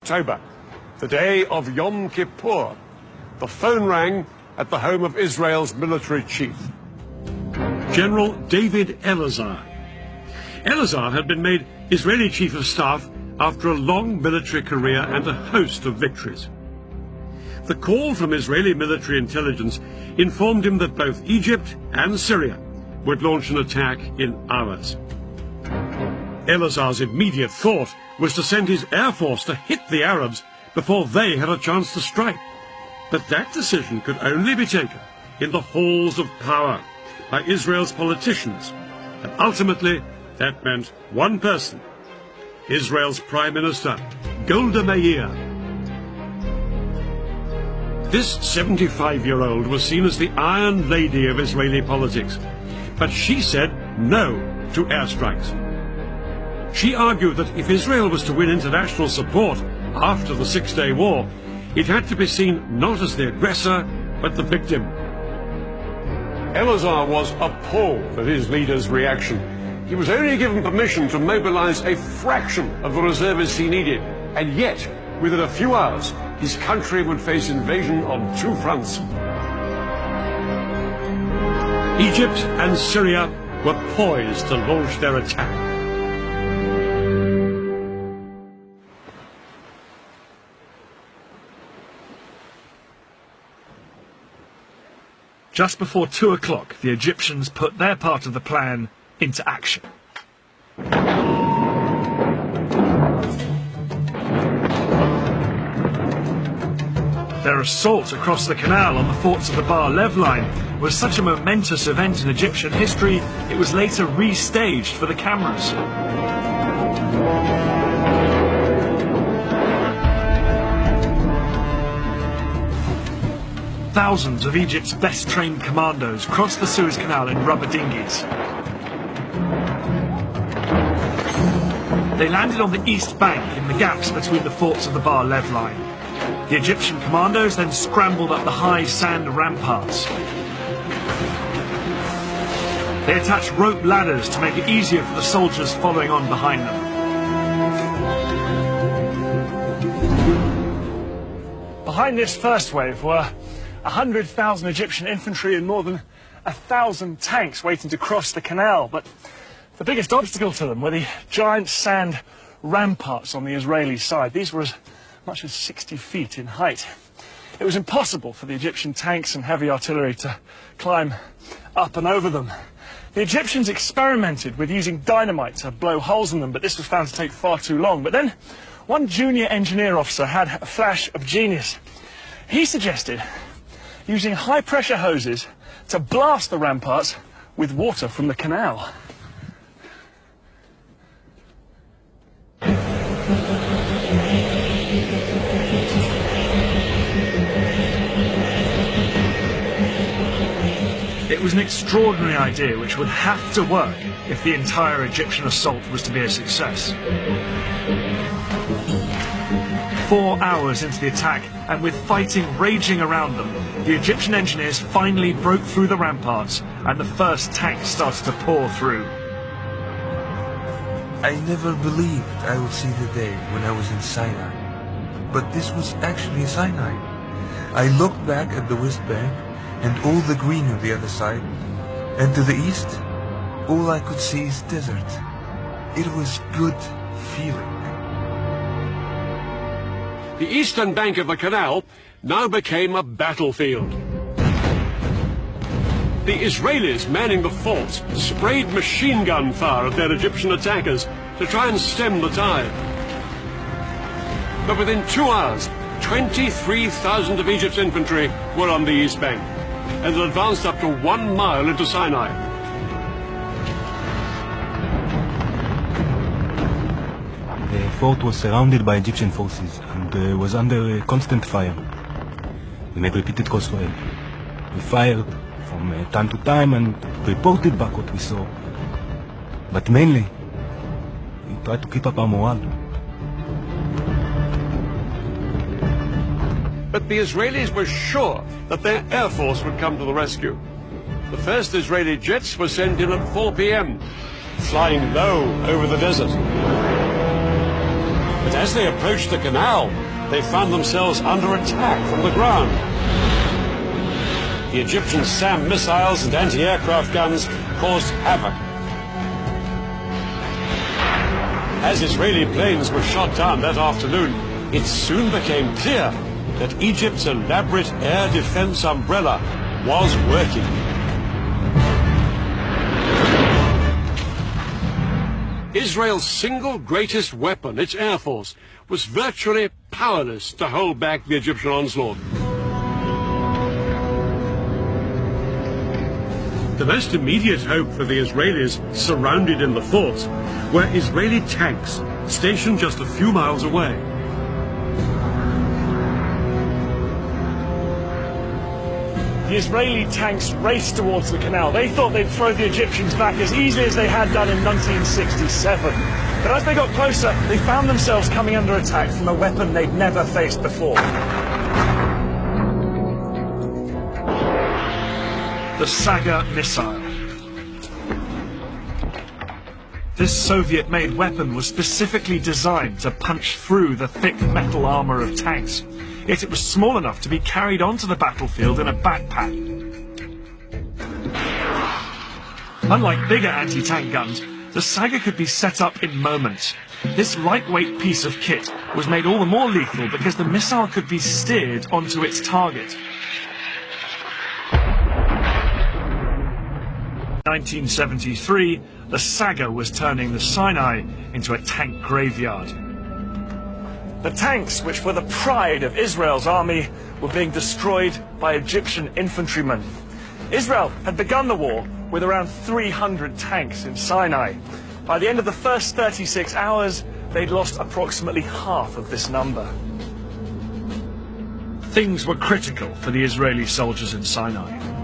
October, the day of Yom Kippur, the phone rang at the home of Israel's military chief, General David Elazar. Elazar had been made Israeli Chief of Staff after a long military career and a host of victories. The call from Israeli military intelligence informed him that both Egypt and Syria would launch an attack in hours. Elazar's immediate thought was to send his air force to hit the Arabs before they had a chance to strike. But that decision could only be taken in the halls of power by Israel's politicians, and ultimately that meant one person, Israel's Prime Minister, Golda Meir. This 75-year-old was seen as the Iron Lady of Israeli politics, but she said no to airstrikes. She argued that if Israel was to win international support after the Six-Day War, it had to be seen not as the aggressor, but the victim. Elazar was appalled at his leader's reaction. He was only given permission to mobilize a fraction of the reservists he needed, and yet, within a few hours, his country would face invasion on two fronts. Egypt and Syria were poised to launch their attack. Just before 2 o'clock, the Egyptians put their part of the plan into action. Their assault across the canal on the forts of the Bar Lev line was such a momentous event in Egyptian history, it was later restaged for the cameras. Thousands of Egypt's best-trained commandos crossed the Suez Canal in rubber dinghies. They landed on the east bank in the gaps between the forts of the Bar Lev line. The Egyptian commandos then scrambled up the high sand ramparts. They attached rope ladders to make it easier for the soldiers following on behind them. Behind this first wave were 100,000 Egyptian infantry and more than 1,000 tanks waiting to cross the canal. But the biggest obstacle to them were the giant sand ramparts on the Israeli side. These were as much as 60 feet in height. It was impossible for the Egyptian tanks and heavy artillery to climb up and over them. The Egyptians experimented with using dynamite to blow holes in them, but this was found to take far too long. But then one junior engineer officer had a flash of genius. He suggested using high-pressure hoses to blast the ramparts with water from the canal. It was an extraordinary idea which would have to work if the entire Egyptian assault was to be a success. 4 hours into the attack, and with fighting raging around them, the Egyptian engineers finally broke through the ramparts, and the first tanks started to pour through. I never believed I would see the day when I was in Sinai. But this was actually Sinai. I looked back at the West Bank, and all the green on the other side, and to the east, all I could see is desert. It was good feeling. The eastern bank of the canal now became a battlefield. The Israelis manning the forts sprayed machine gun fire at their Egyptian attackers to try and stem the tide. But within 2 hours, 23,000 of Egypt's infantry were on the east bank, and had advanced up to 1 mile into Sinai. The fort was surrounded by Egyptian forces and was under constant fire. We made repeated calls for help. We fired from time to time and reported back what we saw. But mainly, we tried to keep up our morale. But the Israelis were sure that their air force would come to the rescue. The first Israeli jets were sent in at 4 p.m., flying low over the desert. But as they approached the canal, they found themselves under attack from the ground. The Egyptian SAM missiles and anti-aircraft guns caused havoc. As Israeli planes were shot down that afternoon, it soon became clear that Egypt's elaborate air defense umbrella was working. Israel's single greatest weapon, its air force, was virtually powerless to hold back the Egyptian onslaught. The most immediate hope for the Israelis surrounded in the forts were Israeli tanks stationed just a few miles away. The Israeli tanks raced towards the canal. They thought they'd throw the Egyptians back as easily as they had done in 1967. But as they got closer, they found themselves coming under attack from a weapon they'd never faced before. The Saga missile. This Soviet-made weapon was specifically designed to punch through the thick metal armor of tanks. Yet it was small enough to be carried onto the battlefield in a backpack. Unlike bigger anti-tank guns, the Saga could be set up in moments. This lightweight piece of kit was made all the more lethal because the missile could be steered onto its target. 1973, the Saga was turning the Sinai into a tank graveyard. The tanks, which were the pride of Israel's army, were being destroyed by Egyptian infantrymen. Israel had begun the war with around 300 tanks in Sinai. By the end of the first 36 hours, they'd lost approximately half of this number. Things were critical for the Israeli soldiers in Sinai.